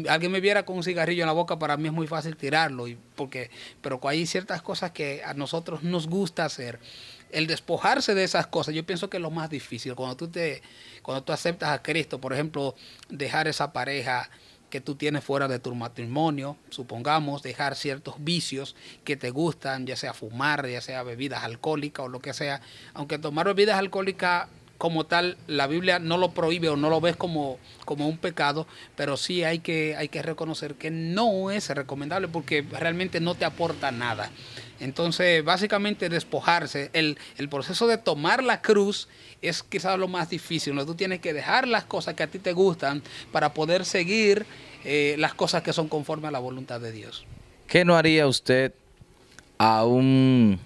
alguien me viera con un cigarrillo en la boca, para mí es muy fácil tirarlo. Pero hay ciertas cosas que a nosotros nos gusta hacer. El despojarse de esas cosas, yo pienso que es lo más difícil. Cuando tú aceptas a Cristo, por ejemplo, dejar esa pareja que tú tienes fuera de tu matrimonio, supongamos, dejar ciertos vicios que te gustan, ya sea fumar, ya sea bebidas alcohólicas o lo que sea. Aunque tomar bebidas alcohólicas como tal, la Biblia no lo prohíbe o no lo ves como un pecado, pero sí hay que reconocer que no es recomendable porque realmente no te aporta nada. Entonces, básicamente despojarse, el proceso de tomar la cruz es quizás lo más difícil, ¿no? Tú tienes que dejar las cosas que a ti te gustan para poder seguir las cosas que son conforme a la voluntad de Dios. ¿Qué no haría usted aún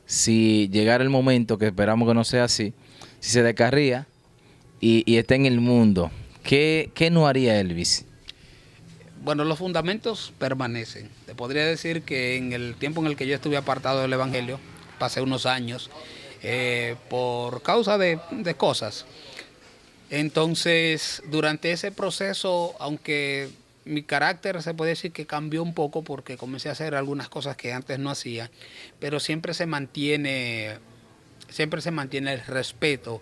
si llegara el momento, que esperamos que no sea así, si se descarría y está en el mundo? ¿Qué no haría Elvis? Bueno, los fundamentos permanecen. Te podría decir que en el tiempo en el que yo estuve apartado del Evangelio, pasé unos años por causa de cosas. Entonces, durante ese proceso, aunque mi carácter se puede decir que cambió un poco porque comencé a hacer algunas cosas que antes no hacía, pero siempre se mantiene el respeto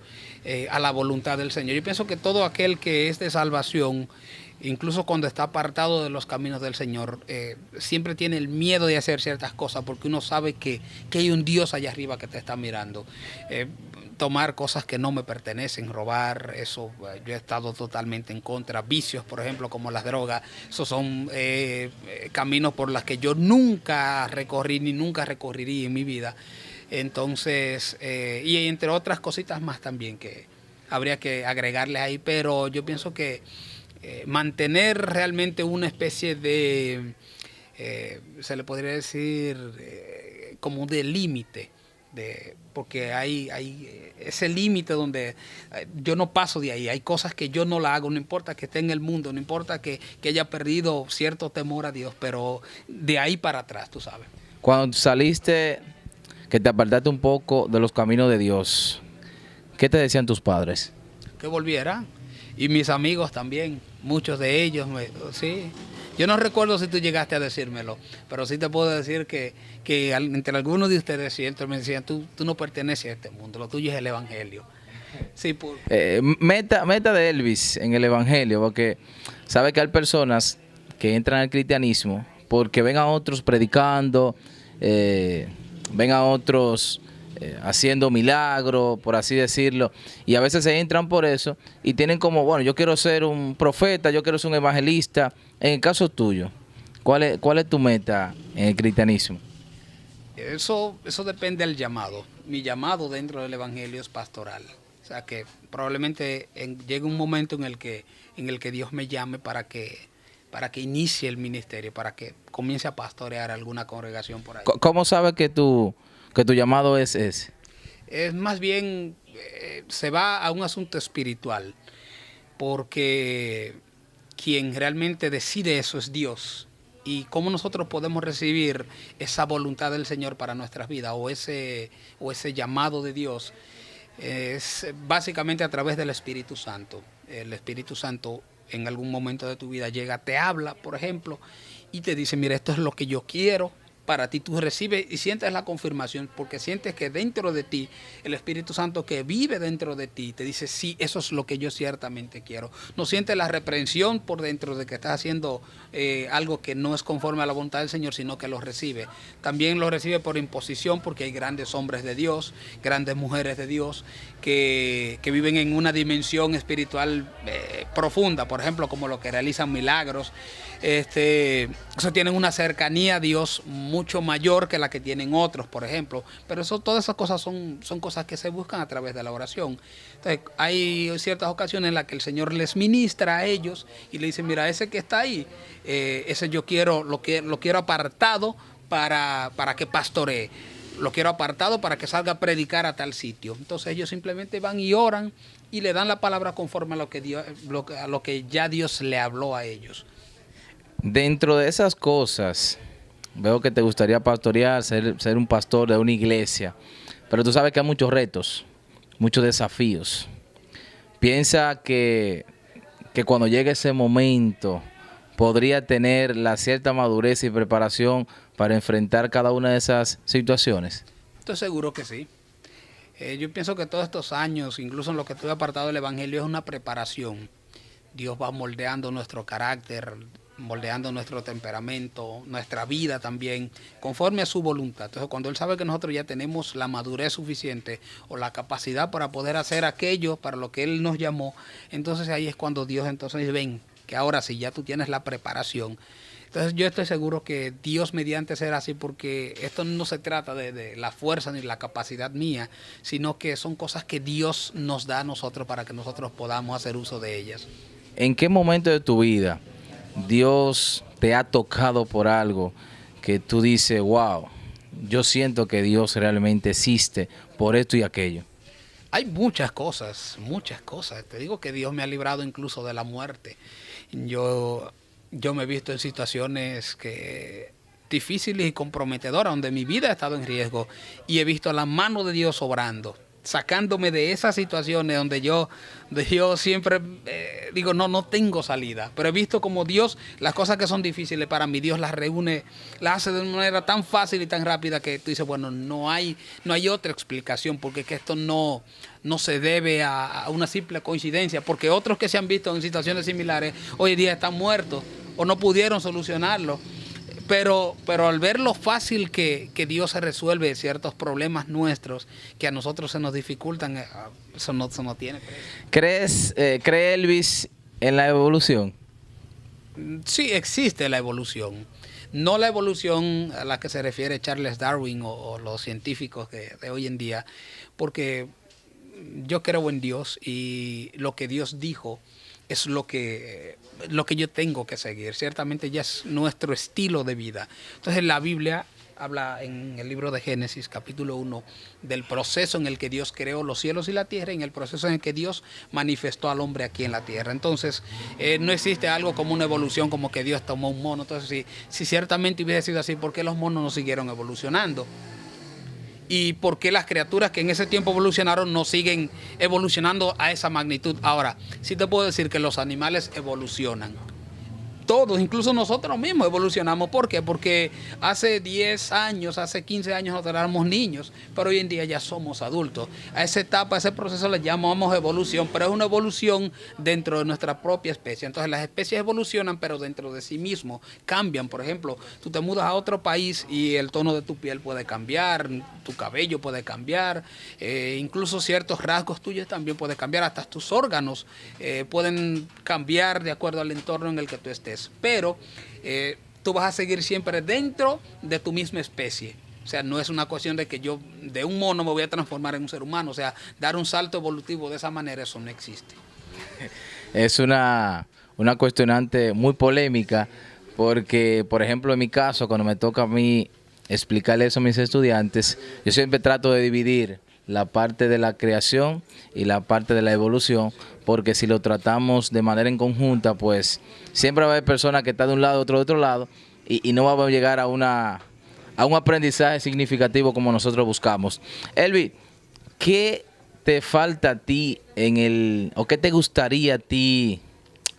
a la voluntad del Señor. Yo pienso que todo aquel que es de salvación, incluso cuando está apartado de los caminos del Señor, siempre tiene el miedo de hacer ciertas cosas porque uno sabe que hay un Dios allá arriba que te está mirando. Tomar cosas que no me pertenecen, robar, eso yo he estado totalmente en contra. Vicios, por ejemplo, como las drogas, esos son caminos por los que yo nunca recorrí ni nunca recorrería en mi vida. Entonces, y entre otras cositas más también que habría que agregarles ahí, pero yo pienso que mantener realmente una especie de, se le podría decir, como de límite, porque hay ese límite donde yo no paso de ahí. Hay cosas que yo no la hago, no importa que esté en el mundo, no importa que haya perdido cierto temor a Dios, pero de ahí para atrás, tú sabes. Cuando saliste, que te apartaste un poco de los caminos de Dios, ¿qué te decían tus padres? Que volviera. Y mis amigos también, muchos de ellos, sí. Yo no recuerdo si tú llegaste a decírmelo, pero sí te puedo decir que entre algunos de ustedes siempre me decían, tú no perteneces a este mundo, lo tuyo es el Evangelio. Sí, meta de Elvis en el Evangelio, porque sabe que hay personas que entran al cristianismo porque ven a otros predicando, ven a otros haciendo milagros, por así decirlo, y a veces se entran por eso y tienen como, bueno, yo quiero ser un profeta, yo quiero ser un evangelista. En el caso tuyo, ¿cuál es tu meta en el cristianismo? Eso depende del llamado. Mi llamado dentro del Evangelio es pastoral. O sea que probablemente llegue un momento en el que Dios me llame para que inicie el ministerio, para que comience a pastorear alguna congregación por ahí. ¿Cómo sabes que tu llamado es ese? Es más bien, se va a un asunto espiritual, porque quien realmente decide eso es Dios. Y cómo nosotros podemos recibir esa voluntad del Señor para nuestras vidas o ese llamado de Dios es básicamente a través del Espíritu Santo. El Espíritu Santo en algún momento de tu vida llega, te habla, por ejemplo, y te dice, mira, esto es lo que yo quiero para ti. Tú recibes y sientes la confirmación porque sientes que dentro de ti, el Espíritu Santo que vive dentro de ti, te dice, sí, eso es lo que yo ciertamente quiero. No sientes la reprensión por dentro de que estás haciendo algo que no es conforme a la voluntad del Señor, sino que lo recibe. También lo recibe por imposición porque hay grandes hombres de Dios, grandes mujeres de Dios que viven en una dimensión espiritual profunda, por ejemplo, como los que realizan milagros. Eso tienen una cercanía a Dios mucho mayor que la que tienen otros, por ejemplo. Pero todas esas cosas son cosas que se buscan a través de la oración. Entonces, hay ciertas ocasiones en las que el Señor les ministra a ellos y le dice, mira, ese que está ahí, ese yo quiero, lo quiero apartado para que pastoree. Lo quiero apartado para que salga a predicar a tal sitio. Entonces ellos simplemente van y oran y le dan la palabra conforme a lo que ya Dios le habló a ellos. Dentro de esas cosas, veo que te gustaría pastorear, ser un pastor de una iglesia, pero tú sabes que hay muchos retos, muchos desafíos. Piensa que cuando llegue ese momento podría tener la cierta madurez y preparación para enfrentar cada una de esas situaciones. Estoy seguro que sí. Yo pienso que todos estos años, incluso en lo que estoy apartado del Evangelio, es una preparación. Dios va moldeando nuestro carácter, moldeando nuestro temperamento, nuestra vida también, conforme a su voluntad. Entonces, cuando Él sabe que nosotros ya tenemos la madurez suficiente o la capacidad para poder hacer aquello para lo que Él nos llamó, entonces ahí es cuando Dios entonces ven que ahora sí ya tú tienes la preparación. Entonces yo estoy seguro que Dios mediante será así, porque esto no se trata de la fuerza ni la capacidad mía, sino que son cosas que Dios nos da a nosotros para que nosotros podamos hacer uso de ellas. ¿En qué momento de tu vida Dios te ha tocado por algo que tú dices, wow, yo siento que Dios realmente existe por esto y aquello? Hay muchas cosas, muchas cosas. Te digo que Dios me ha librado incluso de la muerte. Yo me he visto en situaciones difíciles y comprometedoras, donde mi vida ha estado en riesgo, y he visto la mano de Dios obrando, sacándome de esas situaciones donde yo siempre digo, no tengo salida. Pero he visto como Dios, las cosas que son difíciles para mí, Dios las reúne, las hace de una manera tan fácil y tan rápida que tú dices, bueno, no hay otra explicación, porque que esto no se debe a una simple coincidencia, porque otros que se han visto en situaciones similares hoy en día están muertos o no pudieron solucionarlo. Pero al ver lo fácil que Dios se resuelve ciertos problemas nuestros que a nosotros se nos dificultan, eso no tiene precio. ¿Cree Elvis en la evolución? Sí, existe la evolución. No la evolución a la que se refiere Charles Darwin o los científicos de hoy en día, porque yo creo en Dios y lo que Dios dijo es lo que yo tengo que seguir. Ciertamente ya es nuestro estilo de vida. Entonces la Biblia habla en el libro de Génesis, capítulo 1, del proceso en el que Dios creó los cielos y la tierra, y en el proceso en el que Dios manifestó al hombre aquí en la tierra. Entonces, no existe algo como una evolución, como que Dios tomó un mono. Entonces, si ciertamente hubiese sido así, ¿por qué los monos no siguieron evolucionando? ¿Y por qué las criaturas que en ese tiempo evolucionaron no siguen evolucionando a esa magnitud? Ahora, sí te puedo decir que los animales evolucionan. Todos, incluso nosotros mismos evolucionamos. ¿Por qué? Porque hace 10 años, hace 15 años nosotros éramos niños, pero hoy en día ya somos adultos. A esa etapa, a ese proceso le llamamos evolución, pero es una evolución dentro de nuestra propia especie. Entonces las especies evolucionan, pero dentro de sí mismos cambian. Por ejemplo, tú te mudas a otro país y el tono de tu piel puede cambiar, tu cabello puede cambiar, incluso ciertos rasgos tuyos también pueden cambiar, hasta tus órganos pueden cambiar de acuerdo al entorno en el que tú estés. Pero tú vas a seguir siempre dentro de tu misma especie. O sea, no es una cuestión de que yo de un mono me voy a transformar en un ser humano. O sea, dar un salto evolutivo de esa manera, eso no existe. Es una cuestionante muy polémica porque, por ejemplo, en mi caso, cuando me toca a mí explicarle eso a mis estudiantes, yo siempre trato de dividir la parte de la creación y la parte de la evolución, porque si lo tratamos de manera en conjunta, pues siempre va a haber personas que están de un lado, otro de otro lado, y no vamos a llegar a un aprendizaje significativo como nosotros buscamos. Elvi, ¿qué te falta a ti o qué te gustaría a ti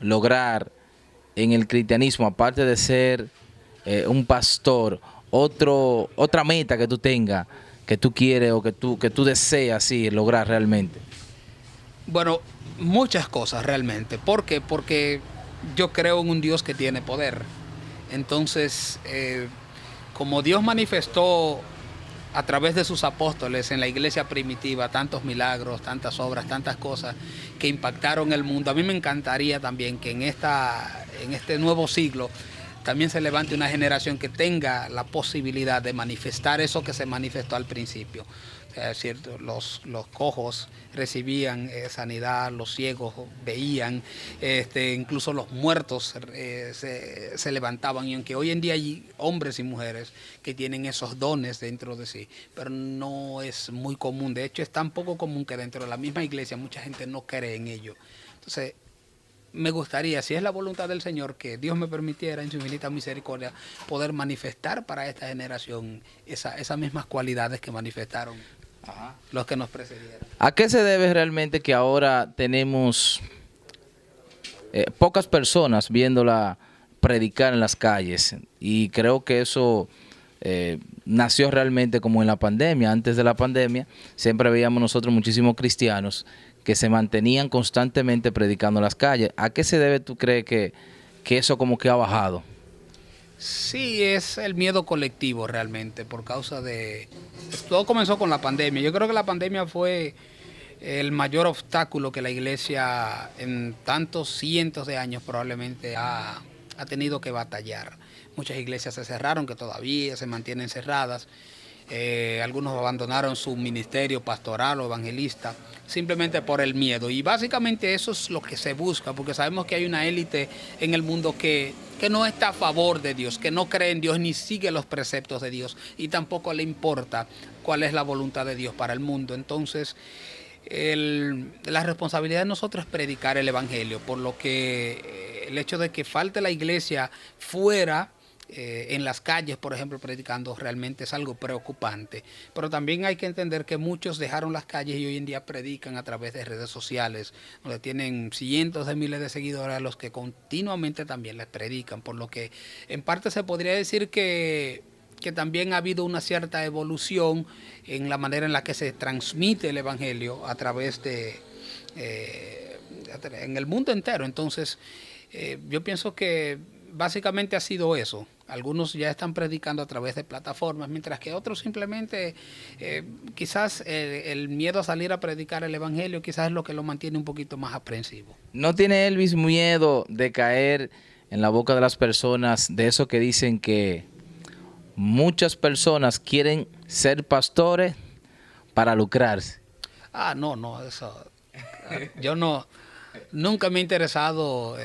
lograr en el cristianismo, aparte de ser un pastor, otra meta que tú tengas, que tú quieres o que tú deseas sí, lograr realmente? Bueno, muchas cosas realmente. ¿Por qué? Porque yo creo en un Dios que tiene poder. Entonces, como Dios manifestó a través de sus apóstoles en la iglesia primitiva tantos milagros, tantas obras, tantas cosas que impactaron el mundo, a mí me encantaría también que en este nuevo siglo también se levante una generación que tenga la posibilidad de manifestar eso que se manifestó al principio. O sea, es cierto, los cojos recibían sanidad, los ciegos veían, incluso los muertos se levantaban. Y aunque hoy en día hay hombres y mujeres que tienen esos dones dentro de sí, pero no es muy común. De hecho, es tan poco común que dentro de la misma iglesia mucha gente no cree en ello. Entonces, me gustaría, si es la voluntad del Señor, que Dios me permitiera en su infinita misericordia poder manifestar para esta generación esas mismas cualidades que manifestaron los que nos precedieron. ¿A qué se debe realmente que ahora tenemos pocas personas viéndola predicar en las calles? Y creo que eso nació realmente como en la pandemia. Antes de la pandemia siempre veíamos nosotros muchísimos cristianos que se mantenían constantemente predicando en las calles. ¿A qué se debe, tú crees, que eso como que ha bajado? Sí, es el miedo colectivo realmente, por causa de... Todo comenzó con la pandemia. Yo creo que la pandemia fue el mayor obstáculo que la iglesia en tantos cientos de años probablemente ha tenido que batallar. Muchas iglesias se cerraron, que todavía se mantienen cerradas. Algunos abandonaron su ministerio pastoral o evangelista simplemente por el miedo. Y básicamente eso es lo que se busca, porque sabemos que hay una élite en el mundo que no está a favor de Dios, que no cree en Dios ni sigue los preceptos de Dios y tampoco le importa cuál es la voluntad de Dios para el mundo. Entonces, la responsabilidad de nosotros es predicar el evangelio, por lo que el hecho de que falte la iglesia fuera, en las calles, por ejemplo, predicando, realmente es algo preocupante. Pero también hay que entender que muchos dejaron las calles y hoy en día predican a través de redes sociales, donde tienen cientos de miles de seguidores a los que continuamente también les predican, por lo que en parte se podría decir que también ha habido una cierta evolución en la manera en la que se transmite el evangelio a través en el mundo entero. Entonces, yo pienso que básicamente ha sido eso. Algunos ya están predicando a través de plataformas, mientras que otros simplemente, quizás el miedo a salir a predicar el evangelio quizás es lo que lo mantiene un poquito más aprensivo. ¿No tiene Elvis miedo de caer en la boca de las personas de eso que dicen que muchas personas quieren ser pastores para lucrarse? No, eso. Yo nunca me he interesado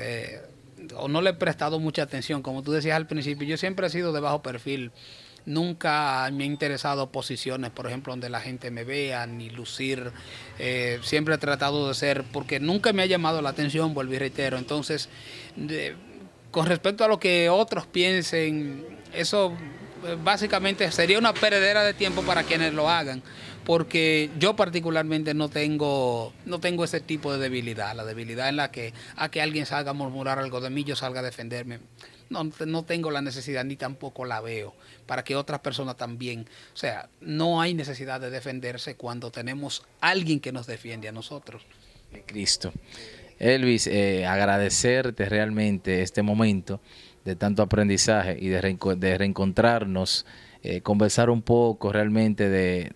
o no le he prestado mucha atención. Como tú decías al principio, yo siempre he sido de bajo perfil. Nunca me ha interesado posiciones, por ejemplo, donde la gente me vea, ni lucir. Siempre he tratado de ser, porque nunca me ha llamado la atención, vuelvo y reitero. Entonces, con respecto a lo que otros piensen, eso básicamente sería una perdedera de tiempo para quienes lo hagan, porque yo particularmente no tengo ese tipo de debilidad, la debilidad en la que alguien salga a murmurar algo de mí, yo salga a defenderme. No tengo la necesidad, ni tampoco la veo, para que otras personas también. O sea, no hay necesidad de defenderse cuando tenemos alguien que nos defiende a nosotros. Cristo. Elvis, agradecerte realmente este momento de tanto aprendizaje y de reencontrarnos, conversar un poco realmente de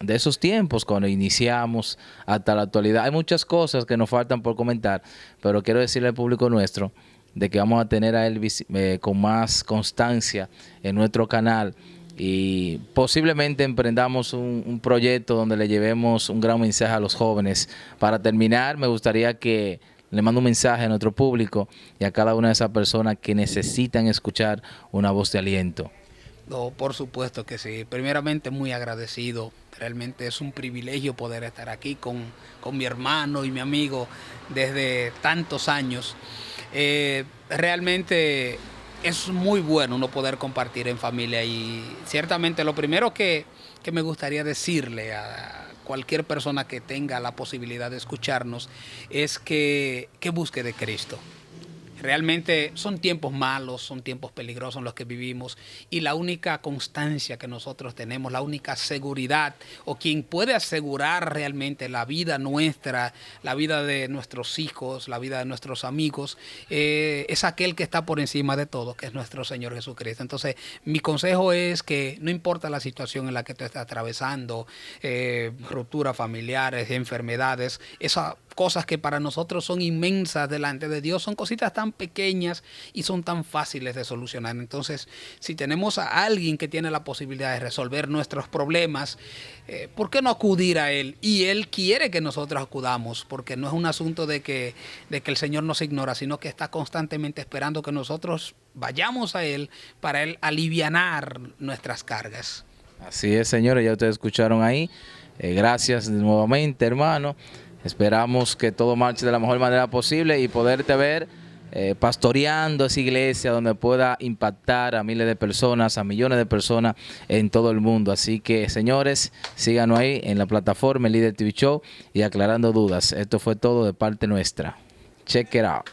esos tiempos cuando iniciamos hasta la actualidad. Hay muchas cosas que nos faltan por comentar, pero quiero decirle al público nuestro de que vamos a tener a Elvis con más constancia en nuestro canal y posiblemente emprendamos un proyecto donde le llevemos un gran mensaje a los jóvenes. Para terminar, me gustaría que le mando un mensaje a nuestro público y a cada una de esas personas que necesitan escuchar una voz de aliento. No, por supuesto que sí. Primeramente, muy agradecido. Realmente es un privilegio poder estar aquí con mi hermano y mi amigo desde tantos años. Realmente es muy bueno uno poder compartir en familia, y ciertamente lo primero que me gustaría decirle a cualquier persona que tenga la posibilidad de escucharnos es que busque de Cristo. Realmente son tiempos malos, son tiempos peligrosos en los que vivimos, y la única constancia que nosotros tenemos, la única seguridad, o quien puede asegurar realmente la vida nuestra, la vida de nuestros hijos, la vida de nuestros amigos, es aquel que está por encima de todo, que es nuestro Señor Jesucristo. Entonces, mi consejo es que no importa la situación en la que tú estás atravesando, rupturas familiares, enfermedades, esas cosas que para nosotros son inmensas delante de Dios, son cositas tan pequeñas y son tan fáciles de solucionar. Entonces, si tenemos a alguien que tiene la posibilidad de resolver nuestros problemas, ¿por qué no acudir a Él? Y Él quiere que nosotros acudamos, porque no es un asunto de que el Señor nos ignora, sino que está constantemente esperando que nosotros vayamos a Él para Él alivianar nuestras cargas. Así es, señores, ya ustedes escucharon ahí. Gracias nuevamente, hermano. Esperamos que todo marche de la mejor manera posible y poderte ver pastoreando esa iglesia donde pueda impactar a miles de personas, a millones de personas en todo el mundo. Así que, señores, síganos ahí en la plataforma El Líder TV Show y aclarando dudas. Esto fue todo de parte nuestra. Check it out.